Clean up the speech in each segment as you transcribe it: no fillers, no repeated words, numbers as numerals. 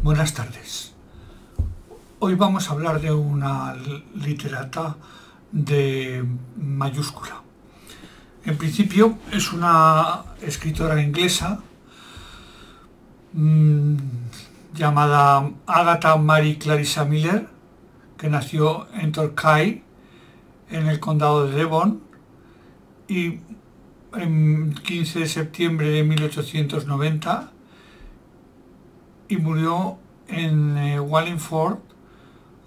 Buenas tardes. Hoy vamos a hablar de una literata de mayúscula. En principio es una escritora inglesa llamada Agatha Mary Clarissa Miller, que nació en Torquay, en el condado de Devon, y en 15 de septiembre de 1890, y murió en Wallingford,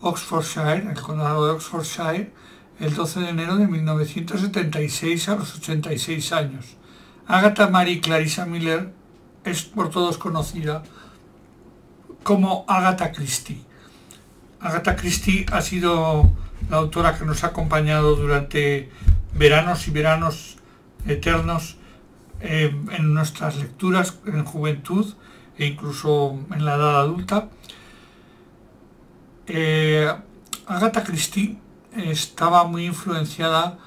Oxfordshire, en el condado de Oxfordshire, el 12 de enero de 1976 a los 86 años. Agatha Mary Clarissa Miller es por todos conocida como Agatha Christie. Agatha Christie ha sido la autora que nos ha acompañado durante veranos y veranos eternos en nuestras lecturas en juventud e incluso en la edad adulta. Agatha Christie estaba muy influenciada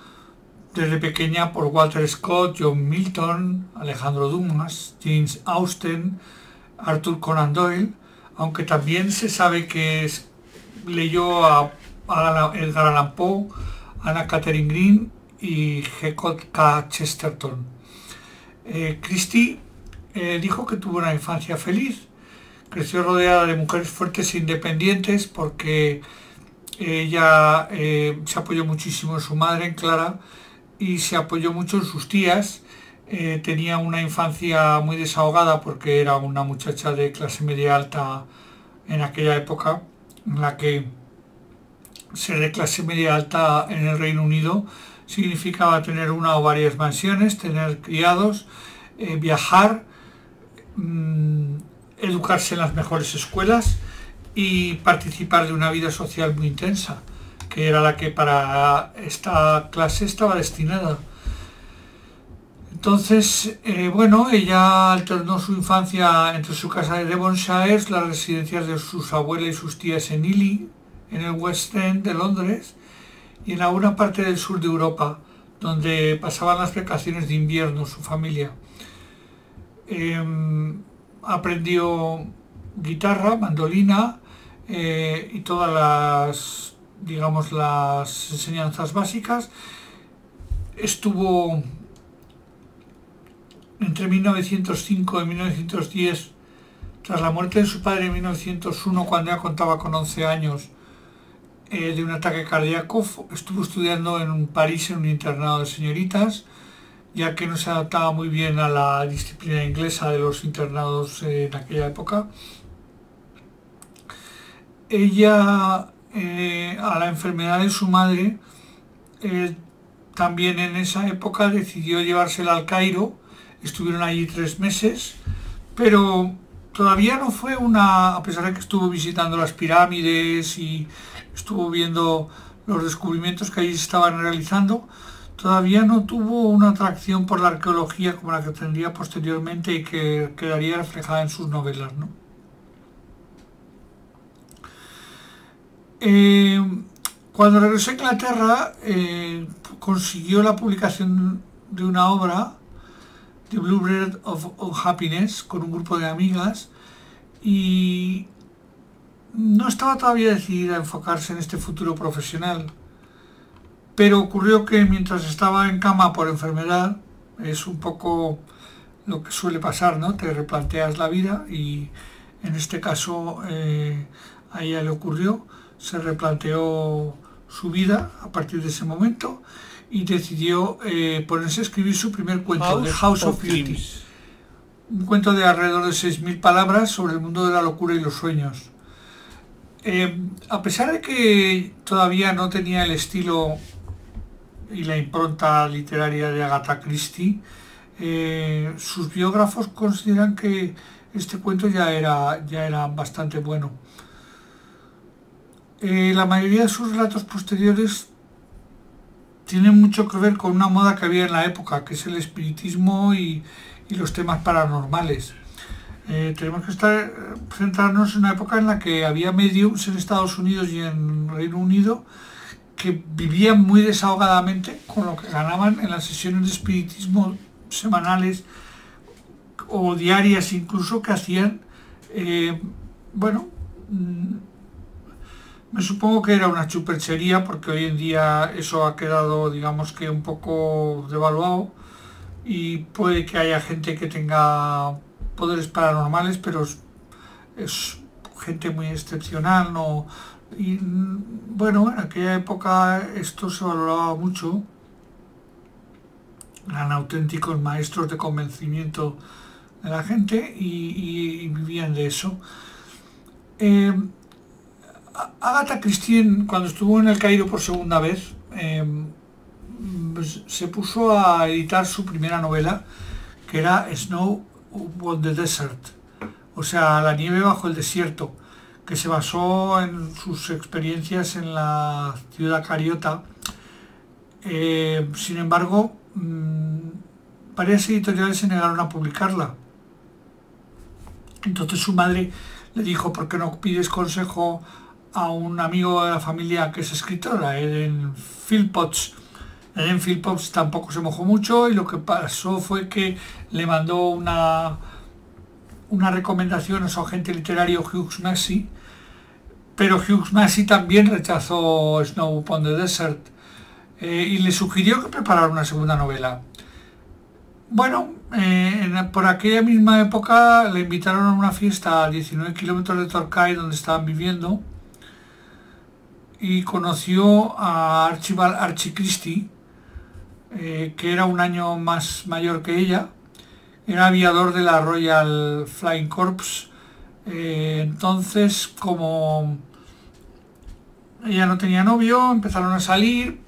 desde pequeña por Walter Scott, John Milton, Alejandro Dumas, James Austen, Arthur Conan Doyle, aunque también se sabe que leyó a Edgar Allan Poe, Anna Katharine Green y Heathcote K. Chesterton. Christie dijo que tuvo una infancia feliz. Creció rodeada de mujeres fuertes e independientes porque ella se apoyó muchísimo en su madre, en Clara, y se apoyó mucho en sus tías. Tenía una infancia muy desahogada porque era una muchacha de clase media alta en aquella época, en la que ser de clase media alta en el Reino Unido significaba tener una o varias mansiones, tener criados, viajar, educarse en las mejores escuelas y participar de una vida social muy intensa, que era la que para esta clase estaba destinada. Entonces, ella alternó su infancia entre su casa de Devonshire, las residencias de sus abuelas y sus tías en Ely, en el West End de Londres, y en alguna parte del sur de Europa, donde pasaban las vacaciones de invierno su familia. Aprendió guitarra, mandolina y todas las enseñanzas básicas. Estuvo entre 1905 y 1910, tras la muerte de su padre en 1901, cuando ya contaba con 11 años, de un ataque cardíaco. Estuvo estudiando en París en un internado de señoritas, ya que no se adaptaba muy bien a la disciplina inglesa de los internados en aquella época. Ella, a la enfermedad de su madre, también en esa época decidió llevársela al Cairo. Estuvieron allí 3 meses, pero todavía no fue a pesar de que estuvo visitando las pirámides y estuvo viendo los descubrimientos que allí se estaban realizando, todavía no tuvo una atracción por la arqueología como la que tendría posteriormente y que quedaría reflejada en sus novelas, ¿no? Cuando regresó a Inglaterra, consiguió la publicación de una obra, The Bluebird of Happiness, con un grupo de amigas, y no estaba todavía decidida a enfocarse en este futuro profesional. Pero ocurrió que mientras estaba en cama por enfermedad, es un poco lo que suele pasar, ¿no? Te replanteas la vida, y en este caso a ella le ocurrió, se replanteó su vida a partir de ese momento y decidió ponerse a escribir su primer cuento, The House of Beauty. Un cuento de alrededor de 6.000 palabras sobre el mundo de la locura y los sueños. A pesar de que todavía no tenía el estilo y la impronta literaria de Agatha Christie, sus biógrafos consideran que este cuento ya era bastante bueno. La mayoría de sus relatos posteriores tienen mucho que ver con una moda que había en la época, que es el espiritismo y los temas paranormales. Tenemos que centrarnos en una época en la que había mediums en Estados Unidos y en Reino Unido que vivían muy desahogadamente con lo que ganaban en las sesiones de espiritismo semanales o diarias incluso que hacían. Bueno, me supongo que era una chuperchería porque hoy en día eso ha quedado, digamos que un poco devaluado y puede que haya gente que tenga poderes paranormales, pero es gente muy excepcional, ¿no? Y bueno, en aquella época esto se valoraba mucho. Eran auténticos maestros de convencimiento de la gente y vivían de eso. Agatha Christie, cuando estuvo en el Cairo por segunda vez, pues se puso a editar su primera novela, que era Snow on the Desert, o sea, La nieve bajo el desierto, que se basó en sus experiencias en la ciudad cariota. Sin embargo, varias editoriales se negaron a publicarla. Entonces su madre le dijo: ¿por qué no pides consejo a un amigo de la familia que es escritora, Ellen Philpotts? Ellen Philpotts tampoco se mojó mucho y lo que pasó fue que le mandó una recomendación a su agente literario Hugh Massey, pero Hugh Massey también rechazó Snow upon the Desert y le sugirió que preparara una segunda novela. Bueno, por aquella misma época le invitaron a una fiesta a 19 kilómetros de Torquay, donde estaban viviendo, y conoció a Archibald Archie Christie, que era un año más mayor que ella. Era aviador de la Royal Flying Corps. Entonces, como ella no tenía novio, empezaron a salir,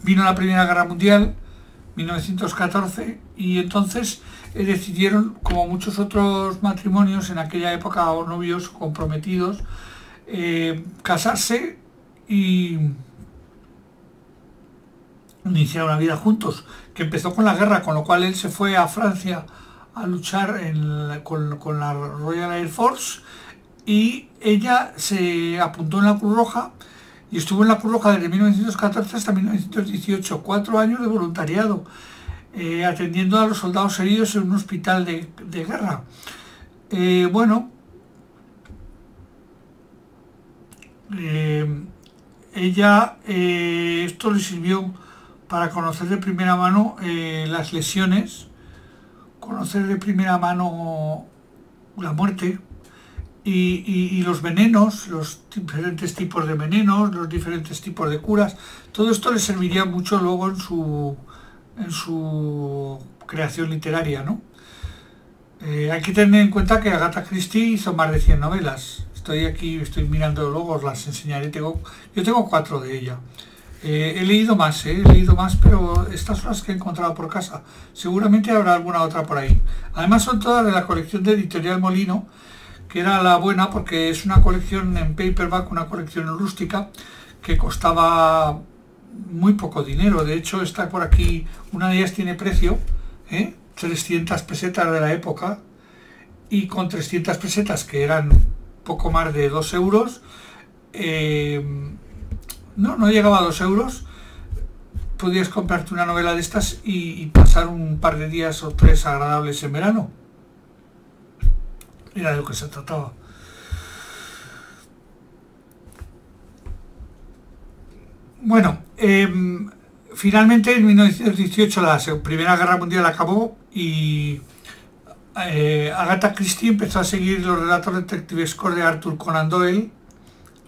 vino la Primera Guerra Mundial, 1914, y entonces decidieron, como muchos otros matrimonios en aquella época o novios comprometidos, casarse y iniciar una vida juntos, que empezó con la guerra, con lo cual él se fue a Francia a luchar con la Royal Air Force y ella se apuntó en la Cruz Roja y estuvo en la Cruz Roja desde 1914 hasta 1918, 4 años de voluntariado, atendiendo a los soldados heridos en un hospital de guerra. Bueno, ella, esto le sirvió para conocer de primera mano las lesiones, conocer de primera mano la muerte y los venenos, los diferentes tipos de venenos, los diferentes tipos de curas. Todo esto le serviría mucho luego en su creación literaria, ¿no? Hay que tener en cuenta que Agatha Christie hizo más de 100 novelas. Estoy mirando, luego os las enseñaré. Yo tengo 4 de ella. He leído más, pero estas son las que he encontrado por casa. Seguramente habrá alguna otra por ahí. Además son todas de la colección de Editorial Molino, que era la buena porque es una colección en paperback, una colección rústica, que costaba muy poco dinero. De hecho, está por aquí, una de ellas tiene precio, 300 pesetas de la época, y con 300 pesetas, que eran poco más de 2 euros, no llegaba a 2 euros, podías comprarte una novela de estas y pasar un par de días o 3 agradables en verano. Era de lo que se trataba. Bueno, finalmente en 1918 la Primera Guerra Mundial acabó y Agatha Christie empezó a seguir los relatos detectivescos de Arthur Conan Doyle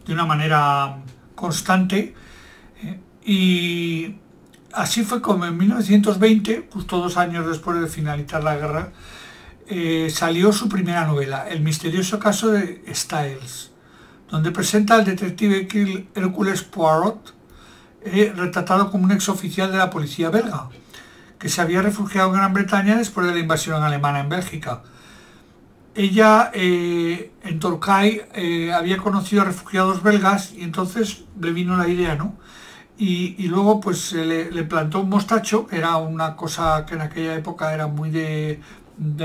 de una manera constante, y así fue como en 1920, justo 2 años después de finalizar la guerra, salió su primera novela, El misterioso caso de Styles, donde presenta al detective Hercule Poirot, retratado como un exoficial de la policía belga, que se había refugiado en Gran Bretaña después de la invasión alemana en Bélgica. ella en Torquay había conocido a refugiados belgas y entonces le vino la idea, ¿no? Y luego pues le plantó un mostacho, que era una cosa que en aquella época era muy de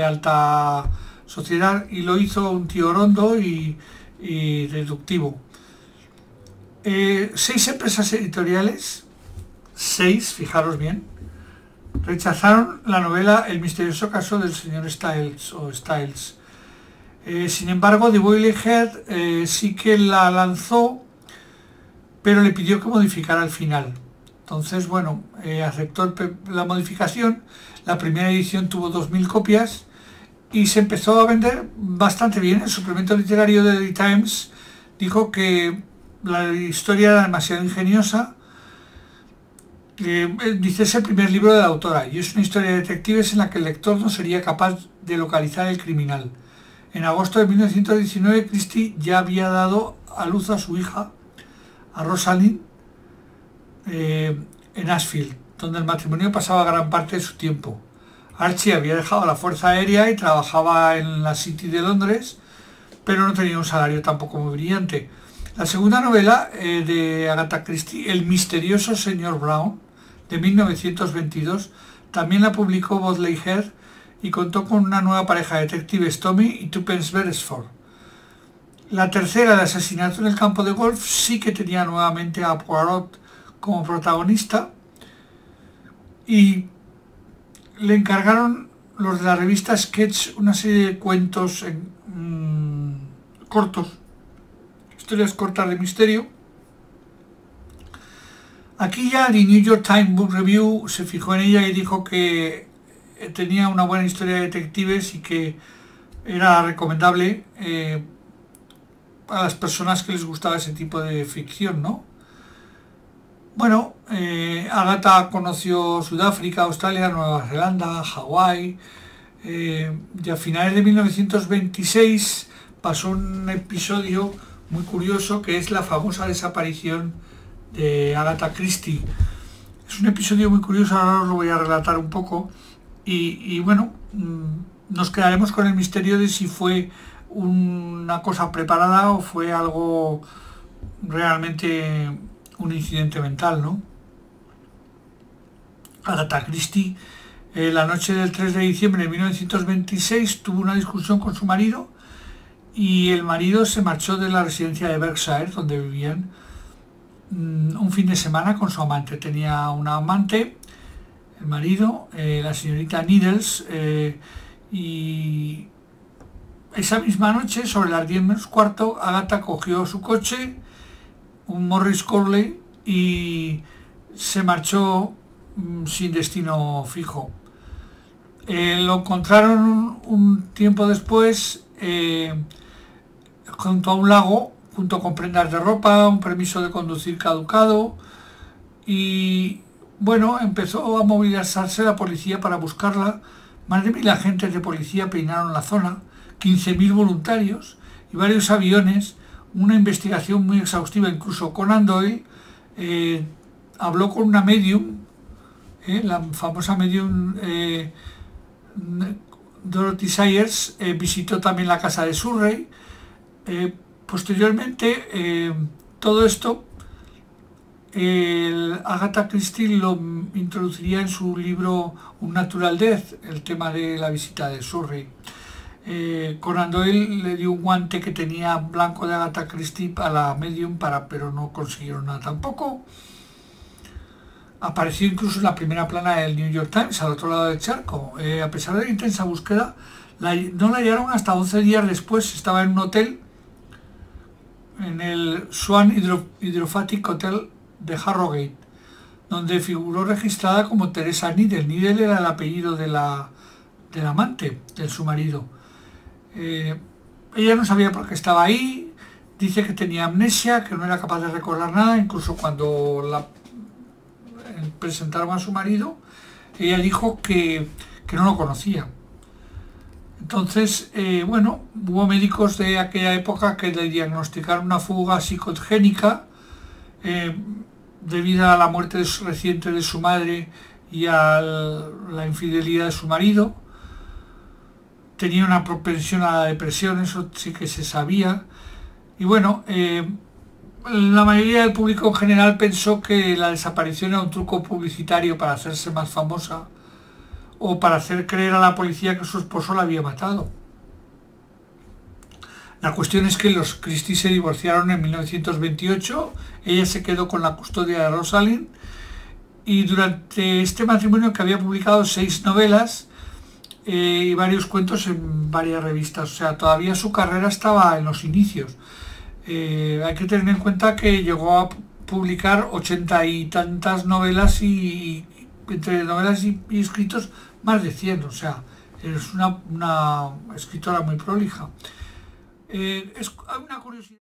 alta sociedad, y lo hizo un tío orondo y deductivo. 6 empresas editoriales, 6, fijaros bien, rechazaron la novela El misterioso caso del señor Styles o Styles. Sin embargo, The Boiling Head sí que la lanzó, pero le pidió que modificara el final. Entonces, bueno, aceptó la modificación. La primera edición tuvo 2000 copias y se empezó a vender bastante bien. El suplemento literario de The Times dijo que la historia era demasiado ingeniosa. Dice, es el primer libro de la autora y es una historia de detectives en la que el lector no sería capaz de localizar al criminal. En agosto de 1919, Christie ya había dado a luz a su hija, a Rosalind, en Ashfield, donde el matrimonio pasaba gran parte de su tiempo. Archie había dejado la Fuerza Aérea y trabajaba en la City de Londres, pero no tenía un salario tampoco muy brillante. La segunda novela de Agatha Christie, El misterioso señor Brown, de 1922, también la publicó Bodley Head y contó con una nueva pareja de detectives, Tommy y Tuppence Beresford. La tercera, El asesinato en el campo de golf, sí que tenía nuevamente a Poirot como protagonista y le encargaron los de la revista Sketch una serie de cuentos cortos, historias cortas de misterio. Aquí ya The New York Times Book Review se fijó en ella y dijo que tenía una buena historia de detectives y que era recomendable a las personas que les gustaba ese tipo de ficción, ¿no? Bueno, Agatha conoció Sudáfrica, Australia, Nueva Zelanda, Hawái, y a finales de 1926 pasó un episodio muy curioso que es la famosa desaparición de Agatha Christie. Es un episodio muy curioso, ahora os lo voy a relatar un poco y bueno, nos quedaremos con el misterio de si fue una cosa preparada o fue algo realmente un incidente mental, ¿no? Agatha Christie, la noche del 3 de diciembre de 1926 tuvo una discusión con su marido y el marido se marchó de la residencia de Berkshire, donde vivían, un fin de semana con su amante. Tenía una amante, el marido, la señorita Needles, y esa misma noche, sobre las 10 menos cuarto, Agatha cogió su coche, un Morris Corley, y se marchó sin destino fijo. Lo encontraron un tiempo después junto a un lago, junto con prendas de ropa, un permiso de conducir caducado, y bueno, empezó a movilizarse la policía para buscarla. Más de 1000 agentes de policía peinaron la zona, 15.000 voluntarios y varios aviones, una investigación muy exhaustiva. Incluso Conan Doyle habló con una medium, la famosa medium Dorothy Sayers, visitó también la casa de Surrey. Posteriormente, todo esto Agatha Christie lo introduciría en su libro Un Natural Death, el tema de la visita de Surrey. Conan Doyle le dio un guante que tenía blanco de Agatha Christie a la medium, pero no consiguieron nada tampoco. Apareció incluso en la primera plana del New York Times, al otro lado del charco. A pesar de la intensa búsqueda, no la hallaron hasta 11 días después. Estaba en un hotel, en el Swan Hydrophatic Hotel de Harrogate, donde figuró registrada como Teresa Needle. Needle era el apellido del amante, de su marido. Ella no sabía por qué estaba ahí, dice que tenía amnesia, que no era capaz de recordar nada. Incluso cuando la presentaron a su marido, ella dijo que no lo conocía. Entonces, bueno, hubo médicos de aquella época que le diagnosticaron una fuga psicogénica debido a la muerte reciente de su madre y a la infidelidad de su marido. tenía una propensión a la depresión, eso sí que se sabía. Y bueno, la mayoría del público en general pensó que la desaparición era un truco publicitario para hacerse más famosa o para hacer creer a la policía que su esposo la había matado. La cuestión es que los Christie se divorciaron en 1928, ella se quedó con la custodia de Rosalind y durante este matrimonio, que había publicado 6 novelas y varios cuentos en varias revistas, o sea, todavía su carrera estaba en los inicios. Hay que tener en cuenta que llegó a publicar 80 y tantas novelas y entre novelas y escritos más de 100, o sea, es una escritora muy prolija. Es una curiosidad.